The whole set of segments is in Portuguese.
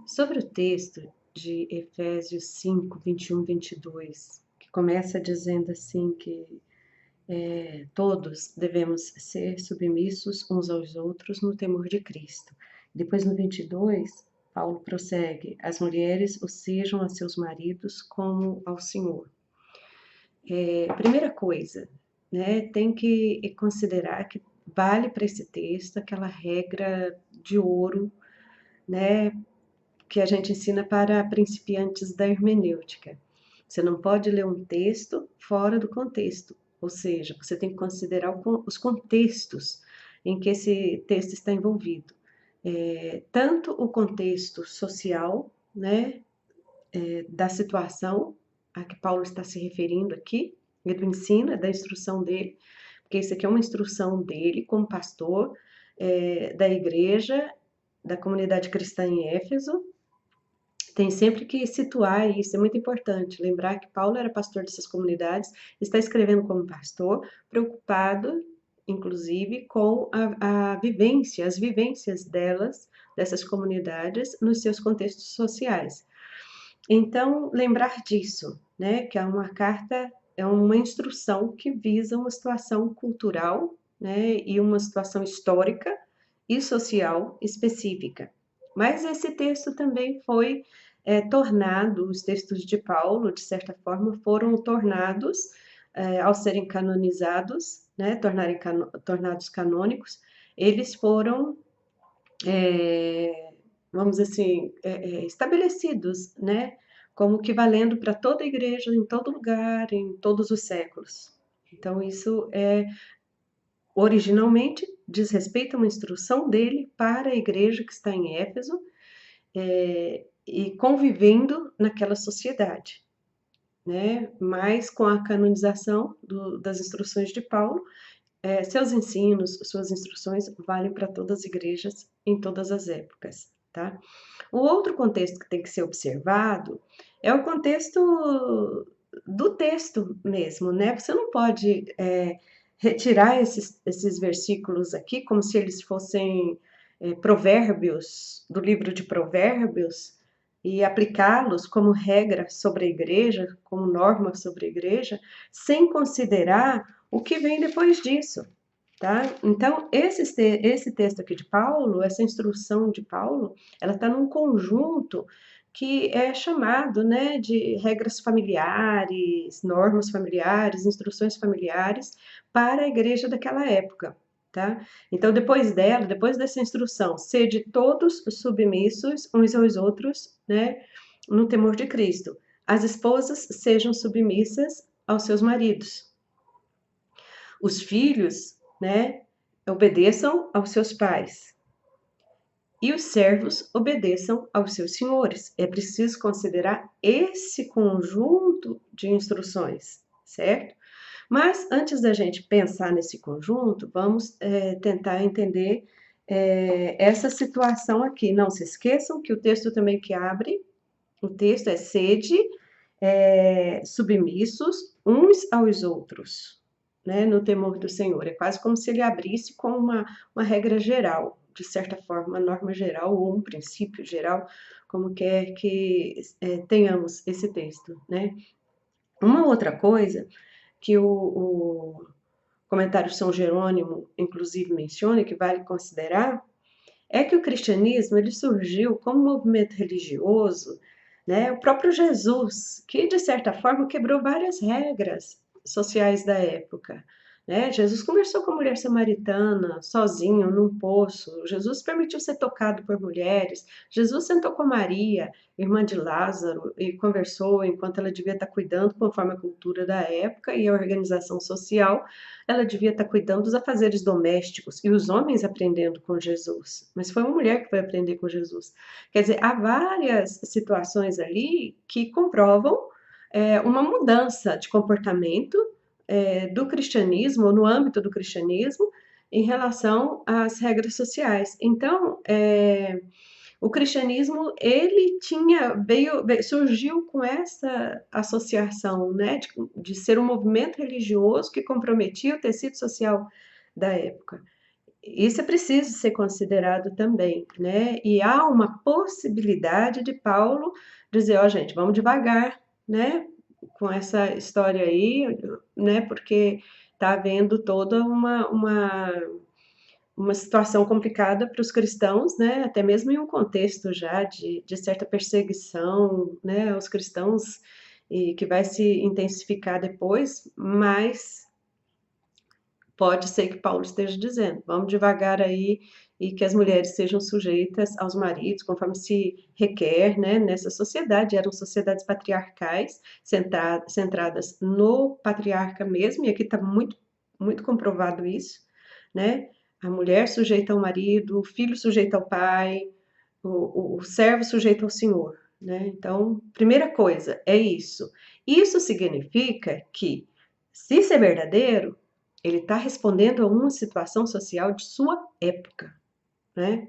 Sobre o texto de Efésios 5, 21, 22, que começa dizendo assim que todos devemos ser submissos uns aos outros no temor de Cristo. Depois no 22, Paulo prossegue: as mulheres o sejam a seus maridos como ao Senhor. Primeira coisa, né, tem que considerar que vale para esse texto aquela regra de ouro, né, que a gente ensina para principiantes da hermenêutica. Você não pode ler um texto fora do contexto, ou seja, você tem que considerar os contextos em que esse texto está envolvido. Tanto o contexto social, né, da situação a que Paulo está se referindo aqui, e do ensino, da instrução dele, porque isso aqui é uma instrução dele como pastor da igreja, da comunidade cristã em Éfeso. Tem sempre que situar isso, é muito importante, lembrar que Paulo era pastor dessas comunidades, está escrevendo como pastor, preocupado, inclusive, com a vivência, as vivências delas, dessas comunidades, nos seus contextos sociais. Então, lembrar disso, né, que é uma carta, é uma instrução que visa uma situação cultural, né, e uma situação histórica e social específica. Mas esse texto também foi tornado, os textos de Paulo, de certa forma, foram tornados, ao serem canonizados, né, tornados canônicos, eles foram, vamos dizer assim, estabelecidos, né, como que valendo para toda a igreja, em todo lugar, em todos os séculos. Então, isso originalmente diz respeito a uma instrução dele para a igreja que está em Éfeso, e convivendo naquela sociedade, né? Mas com a canonização das instruções de Paulo, seus ensinos, suas instruções valem para todas as igrejas em todas as épocas, tá? O outro contexto que tem que ser observado é o contexto do texto mesmo, né? Você não pode retirar esses versículos aqui como se eles fossem provérbios do livro de Provérbios e aplicá-los como regra sobre a igreja, como norma sobre a igreja, sem considerar o que vem depois disso. Tá? Então, esse texto aqui de Paulo, essa instrução de Paulo, ela está num conjunto que é chamado, né, de regras familiares, normas familiares, instruções familiares para a igreja daquela época. Tá? Então, depois dessa instrução, sede todos submissos uns aos outros, né, no temor de Cristo. As esposas sejam submissas aos seus maridos. Os filhos, né, obedeçam aos seus pais. E os servos obedeçam aos seus senhores. É preciso considerar esse conjunto de instruções, certo? Mas antes da gente pensar nesse conjunto, vamos tentar entender essa situação aqui. Não se esqueçam que o texto também que abre, o texto é sede submissos uns aos outros, né, no temor do Senhor. É quase como se ele abrisse com uma regra geral, de certa forma, uma norma geral ou um princípio geral, como quer que tenhamos esse texto, né? Uma outra coisa que o comentário São Jerônimo, inclusive, menciona, que vale considerar, é que o cristianismo ele surgiu como um movimento religioso, né? O próprio Jesus, que de certa forma quebrou várias regras sociais da época, né? Jesus conversou com a mulher samaritana, sozinho, num poço. Jesus permitiu ser tocado por mulheres. Jesus sentou com Maria, irmã de Lázaro, e conversou enquanto ela devia estar cuidando, conforme a cultura da época e a organização social, ela devia estar cuidando dos afazeres domésticos e os homens aprendendo com Jesus. Mas foi uma mulher que foi aprender com Jesus. Quer dizer, há várias situações ali que comprovam uma mudança de comportamento do cristianismo, no âmbito do cristianismo, em relação às regras sociais. Então, o cristianismo ele surgiu com essa associação, né, de ser um movimento religioso que comprometia o tecido social da época. Isso é preciso ser considerado também, né? E há uma possibilidade de Paulo dizer, ó, gente, vamos devagar, né? Com essa história aí, né? Porque está havendo toda uma situação complicada para os cristãos, né? Até mesmo em um contexto já de certa perseguição, né? Aos cristãos, e que vai se intensificar depois, mas pode ser que Paulo esteja dizendo, vamos devagar aí e que as mulheres sejam sujeitas aos maridos, conforme se requer, né? Nessa sociedade, eram sociedades patriarcais, centradas no patriarca mesmo, e aqui está muito comprovado isso, né? A mulher sujeita ao marido, o filho sujeito ao pai, o servo sujeito ao senhor, né? Então, primeira coisa, é isso. Isso significa que, se isso é verdadeiro, ele está respondendo a uma situação social de sua época, né?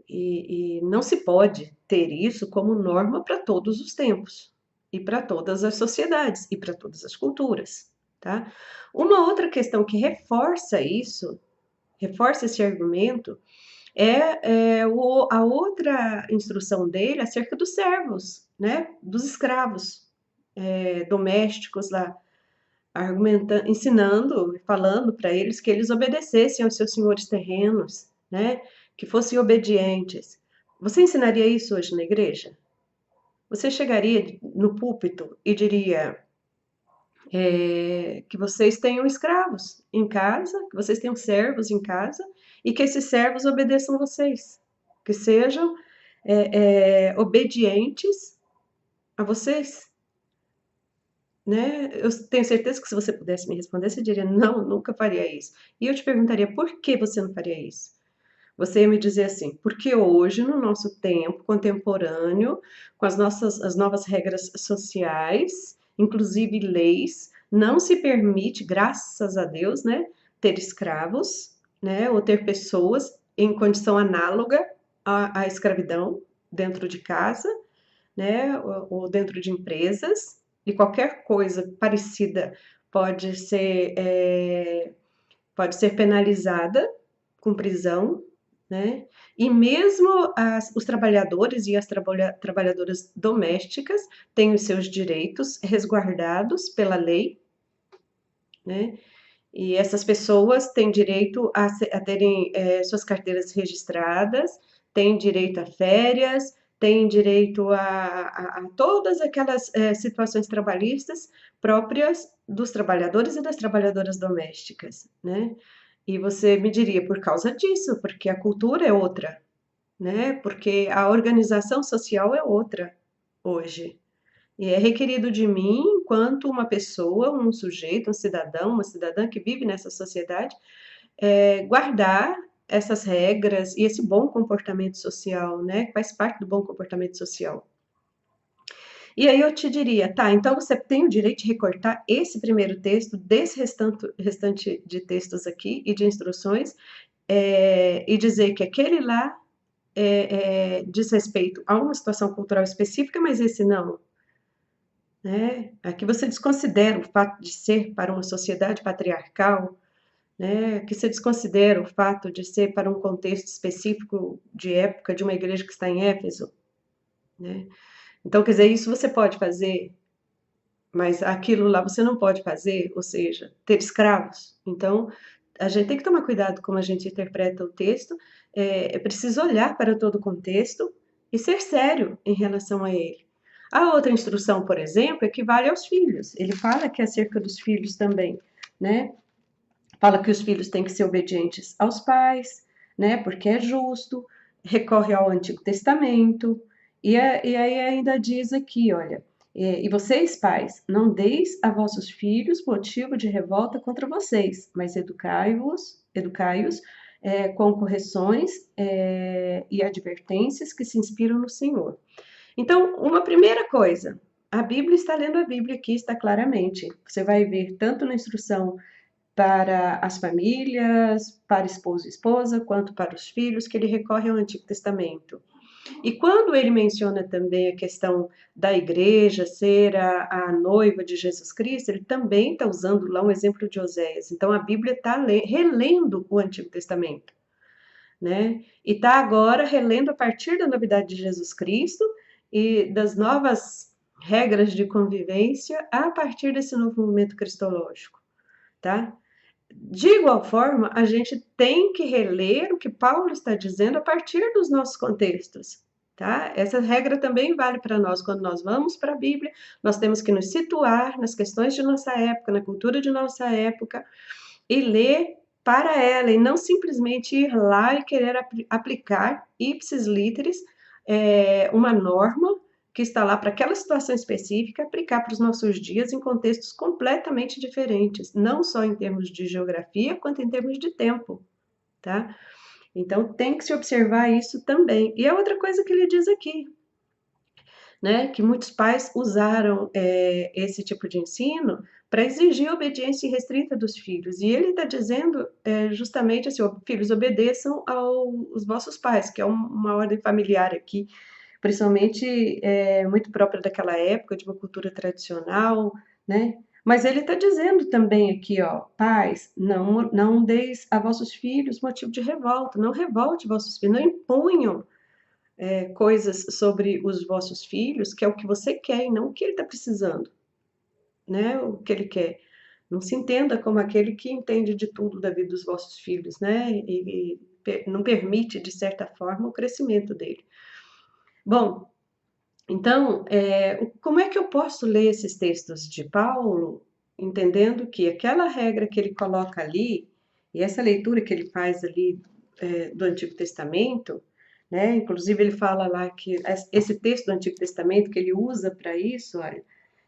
E não se pode ter isso como norma para todos os tempos, e para todas as sociedades, e para todas as culturas, tá? Uma outra questão que reforça isso, reforça esse argumento, a outra instrução dele acerca dos servos, né? Dos escravos domésticos lá, argumentando, ensinando, falando para eles que eles obedecessem aos seus senhores terrenos, né? Que fossem obedientes. Você ensinaria isso hoje na igreja? Você chegaria no púlpito e diria que vocês tenham escravos em casa, que vocês tenham servos em casa e que esses servos obedeçam vocês, que sejam obedientes a vocês, né? Eu tenho certeza que se você pudesse me responder, você diria, não, nunca faria isso. E eu te perguntaria, por que você não faria isso? Você ia me dizer assim, porque hoje, no nosso tempo contemporâneo, com as novas regras sociais, inclusive leis, não se permite, graças a Deus, né, ter escravos, né, ou ter pessoas em condição análoga à escravidão dentro de casa, né, ou dentro de empresas, e qualquer coisa parecida pode ser, pode ser penalizada com prisão, né? E mesmo os trabalhadores e as trabalhadoras domésticas têm os seus direitos resguardados pela lei, né? E essas pessoas têm direito a terem suas carteiras registradas, têm direito a férias, têm direito a todas aquelas situações trabalhistas próprias dos trabalhadores e das trabalhadoras domésticas, né? E você me diria por causa disso, porque a cultura é outra, né? Porque a organização social é outra hoje. E é requerido de mim, enquanto uma pessoa, um sujeito, um cidadão, uma cidadã que vive nessa sociedade, guardar essas regras e esse bom comportamento social, né? Que faz parte do bom comportamento social. E aí eu te diria, tá, então você tem o direito de recortar esse primeiro texto desse restante de textos aqui e de instruções, e dizer que aquele lá diz respeito a uma situação cultural específica, mas esse não, né? Aqui você desconsidera o fato de ser para uma sociedade patriarcal, né? Aqui você desconsidera o fato de ser para um contexto específico de época de uma igreja que está em Éfeso, né? Então, quer dizer, isso você pode fazer, mas aquilo lá você não pode fazer, ou seja, ter escravos. Então, a gente tem que tomar cuidado como a gente interpreta o texto, é preciso olhar para todo o contexto e ser sério em relação a ele. A outra instrução, por exemplo, equivale aos filhos. Ele fala que é acerca dos filhos também, né? Fala que os filhos têm que ser obedientes aos pais, né? Porque é justo, recorre ao Antigo Testamento, e aí ainda diz aqui, olha, e vocês, pais, não deis a vossos filhos motivo de revolta contra vocês, mas educai-os com correções e advertências que se inspiram no Senhor. Então, uma primeira coisa, a Bíblia está lendo a Bíblia aqui, está claramente. Você vai ver tanto na instrução para as famílias, para esposo e esposa, quanto para os filhos, que ele recorre ao Antigo Testamento. E quando ele menciona também a questão da igreja ser a noiva de Jesus Cristo, ele também está usando lá um exemplo de Oséias. Então a Bíblia está relendo o Antigo Testamento, né? E está agora relendo a partir da novidade de Jesus Cristo e das novas regras de convivência a partir desse novo momento cristológico, tá? De igual forma, a gente tem que reler o que Paulo está dizendo a partir dos nossos contextos, tá? Essa regra também vale para nós quando nós vamos para a Bíblia, nós temos que nos situar nas questões de nossa época, na cultura de nossa época e ler para ela e não simplesmente ir lá e querer aplicar ipsis literis uma norma que está lá para aquela situação específica, aplicar para os nossos dias em contextos completamente diferentes, não só em termos de geografia, quanto em termos de tempo, tá? Então tem que se observar isso também. E a outra coisa que ele diz aqui, né, que muitos pais usaram esse tipo de ensino para exigir a obediência irrestrita dos filhos. E ele está dizendo justamente assim, filhos, obedeçam aos vossos pais, que é uma ordem familiar aqui, principalmente muito própria daquela época, de uma cultura tradicional, né? Mas ele está dizendo também aqui, ó, pais, não deis a vossos filhos motivo de revolta, não revolte vossos filhos, não imponham coisas sobre os vossos filhos, que é o que você quer e não o que ele está precisando, né? O que ele quer. Não se entenda como aquele que entende de tudo da vida dos vossos filhos, né? E não permite, de certa forma, o crescimento dele. Bom, então, como é que eu posso ler esses textos de Paulo, entendendo que aquela regra que ele coloca ali, e essa leitura que ele faz ali do Antigo Testamento, né? Inclusive ele fala lá que esse texto do Antigo Testamento que ele usa para isso, olha,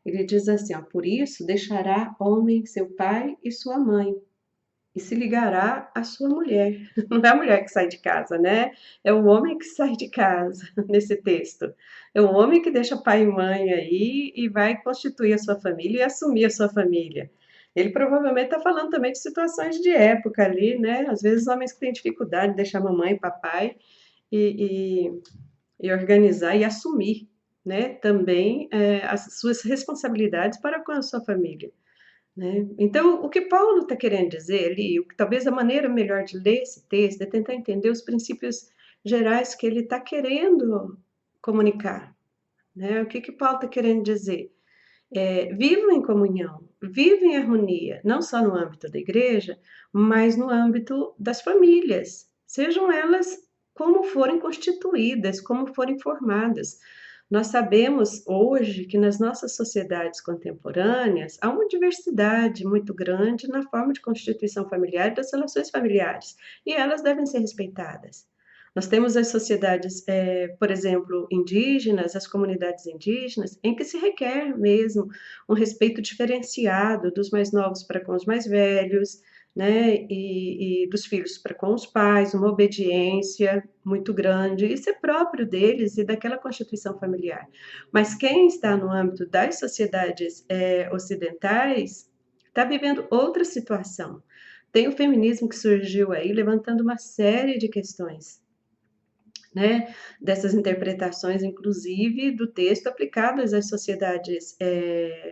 ele diz assim, ó, por isso deixará homem seu pai e sua mãe, e se ligará à sua mulher. Não é a mulher que sai de casa, né? É o homem que sai de casa nesse texto. É o homem que deixa pai e mãe aí e vai constituir a sua família e assumir a sua família. Ele provavelmente está falando também de situações de época ali, né? Às vezes homens que têm dificuldade de deixar mamãe e papai e organizar e assumir, né? Também as suas responsabilidades para com a sua família. Né? Então, o que Paulo está querendo dizer ali, talvez a maneira melhor de ler esse texto é tentar entender os princípios gerais que ele está querendo comunicar. Né? O que Paulo está querendo dizer? Vivam em comunhão, vivam em harmonia, não só no âmbito da igreja, mas no âmbito das famílias, sejam elas como forem constituídas, como forem formadas. Nós sabemos hoje que nas nossas sociedades contemporâneas há uma diversidade muito grande na forma de constituição familiar e das relações familiares, e elas devem ser respeitadas. Nós temos as sociedades, por exemplo, indígenas, as comunidades indígenas, em que se requer mesmo um respeito diferenciado dos mais novos para com os mais velhos, né, e dos filhos para com os pais, uma obediência muito grande, isso é próprio deles e daquela constituição familiar. Mas quem está no âmbito das sociedades ocidentais está vivendo outra situação. Tem o feminismo que surgiu aí, levantando uma série de questões, né, dessas interpretações, inclusive do texto aplicadas às sociedades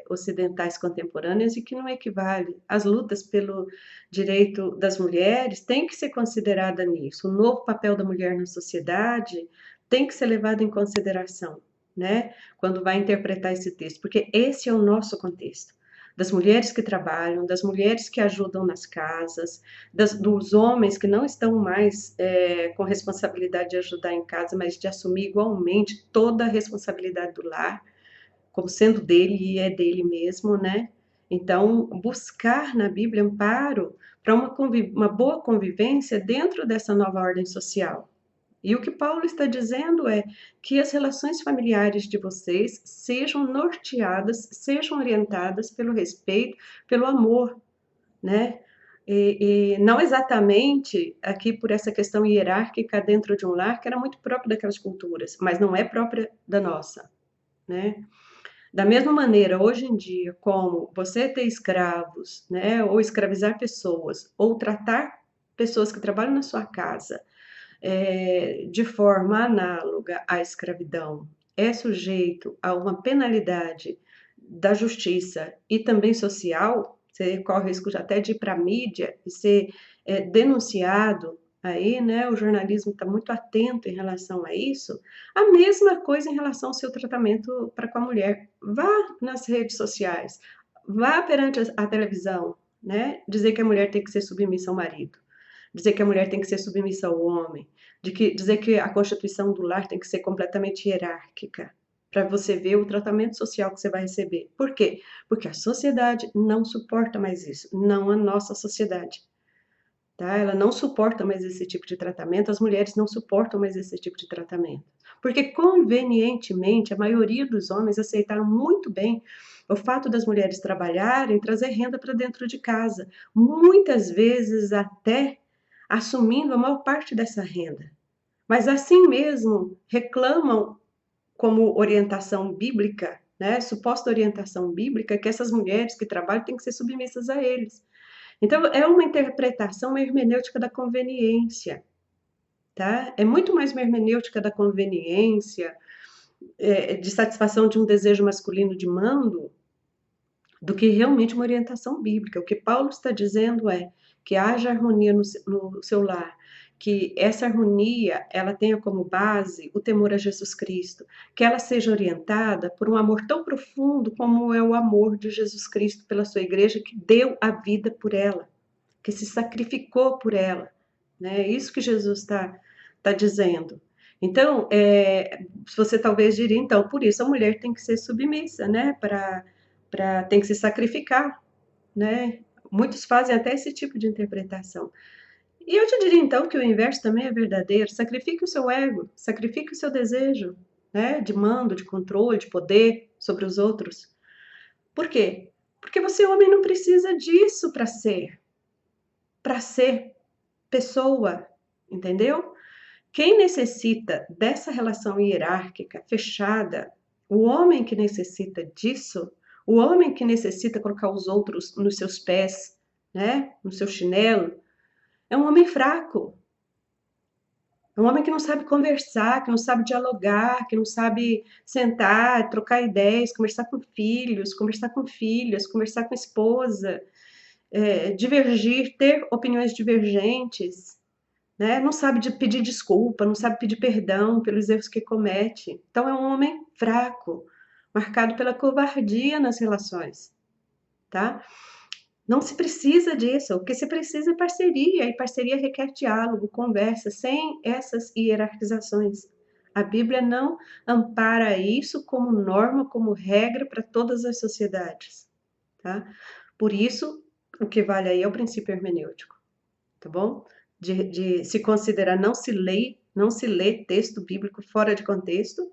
ocidentais contemporâneas e que não equivale. As lutas pelo direito das mulheres têm que ser considerada nisso. O novo papel da mulher na sociedade tem que ser levado em consideração, né, quando vai interpretar esse texto, porque esse é o nosso contexto. Das mulheres que trabalham, das mulheres que ajudam nas casas, dos homens que não estão mais com responsabilidade de ajudar em casa, mas de assumir igualmente toda a responsabilidade do lar, como sendo dele e é dele mesmo, né? Então, buscar na Bíblia amparo para uma boa convivência dentro dessa nova ordem social. E o que Paulo está dizendo é que as relações familiares de vocês sejam norteadas, sejam orientadas pelo respeito, pelo amor, né? E não exatamente aqui por essa questão hierárquica dentro de um lar, que era muito própria daquelas culturas, mas não é própria da nossa, né? Da mesma maneira, hoje em dia, como você ter escravos, né, ou escravizar pessoas, ou tratar pessoas que trabalham na sua casa, de forma análoga à escravidão, é sujeito a uma penalidade da justiça e também social, você corre o risco até de ir para a mídia e ser denunciado aí, né? O jornalismo está muito atento em relação a isso. A mesma coisa em relação ao seu tratamento para com a mulher. Vá nas redes sociais, vá perante a televisão, né? Dizer que a mulher tem que ser submissa ao marido, dizer que a mulher tem que ser submissa ao homem, dizer que a constituição do lar tem que ser completamente hierárquica, para você ver o tratamento social que você vai receber. Por quê? Porque a sociedade não suporta mais isso, não a nossa sociedade. Tá? Ela não suporta mais esse tipo de tratamento, as mulheres não suportam mais esse tipo de tratamento. Porque, convenientemente, a maioria dos homens aceitaram muito bem o fato das mulheres trabalharem, trazer renda para dentro de casa, muitas vezes até assumindo a maior parte dessa renda. Mas, assim mesmo, reclamam como orientação bíblica, né, suposta orientação bíblica, que essas mulheres que trabalham têm que ser submissas a eles. Então, é uma interpretação, uma hermenêutica da conveniência, tá? É muito mais uma hermenêutica da conveniência, de satisfação de um desejo masculino de mando, do que realmente uma orientação bíblica. O que Paulo está dizendo é que haja harmonia no seu lar, que essa harmonia ela tenha como base o temor a Jesus Cristo, que ela seja orientada por um amor tão profundo como é o amor de Jesus Cristo pela sua igreja, que deu a vida por ela, que se sacrificou por ela, né? É isso que Jesus está dizendo. Então, você talvez diria, então, por isso a mulher tem que ser submissa, né? Tem que se sacrificar, né? Muitos fazem até esse tipo de interpretação. E eu te diria, então, que o inverso também é verdadeiro. Sacrifique o seu ego, sacrifique o seu desejo, né? De mando, de controle, de poder sobre os outros. Por quê? Porque você, homem, não precisa disso para ser pessoa, entendeu? Quem necessita dessa relação hierárquica fechada, o homem que necessita disso, o homem que necessita colocar os outros nos seus pés, né, no seu chinelo, é um homem fraco. É um homem que não sabe conversar, que não sabe dialogar, que não sabe sentar, trocar ideias, conversar com filhos, conversar com filhas, conversar com esposa, divergir, ter opiniões divergentes, né? Não sabe pedir desculpa, não sabe pedir perdão pelos erros que comete. Então é um homem fraco, marcado pela covardia nas relações, tá? Não se precisa disso, o que se precisa é parceria, e parceria requer diálogo, conversa, sem essas hierarquizações. A Bíblia não ampara isso como norma, como regra para todas as sociedades, tá? Por isso, o que vale aí é o princípio hermenêutico, tá bom? De se considerar não se lê texto bíblico fora de contexto,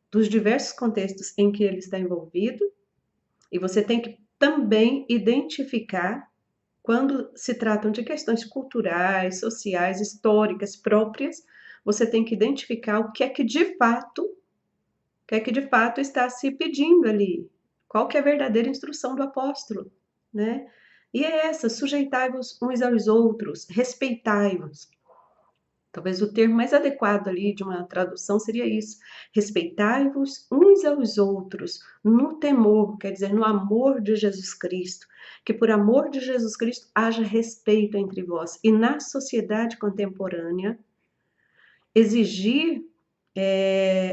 dos diversos contextos em que ele está envolvido, e você tem que também identificar quando se tratam de questões culturais, sociais, históricas próprias, você tem que identificar o que é que de fato está se pedindo ali, qual que é a verdadeira instrução do apóstolo, né? E é essa, sujeitai-vos uns aos outros, respeitai-vos. Talvez o termo mais adequado ali de uma tradução seria isso: respeitai-vos uns aos outros, no temor, quer dizer, no amor de Jesus Cristo. Que por amor de Jesus Cristo haja respeito entre vós. E na sociedade contemporânea, exigir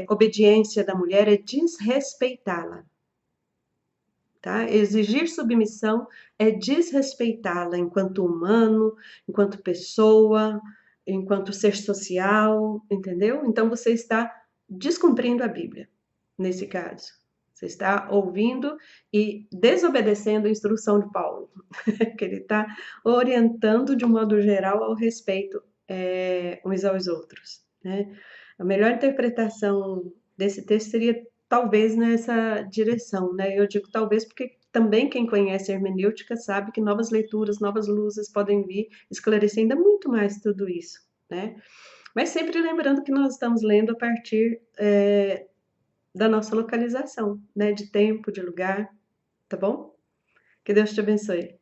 obediência da mulher é desrespeitá-la. Tá? Exigir submissão é desrespeitá-la enquanto humano, enquanto pessoa, enquanto ser social, entendeu? Então você está descumprindo a Bíblia, nesse caso. Você está ouvindo e desobedecendo a instrução de Paulo, que ele está orientando de um modo geral ao respeito uns aos outros, né? A melhor interpretação desse texto seria talvez nessa direção, né? Eu digo talvez porque também quem conhece a hermenêutica sabe que novas leituras, novas luzes podem vir esclarecer ainda muito mais tudo isso, né? Mas sempre lembrando que nós estamos lendo a partir da nossa localização, né? De tempo, de lugar, tá bom? Que Deus te abençoe.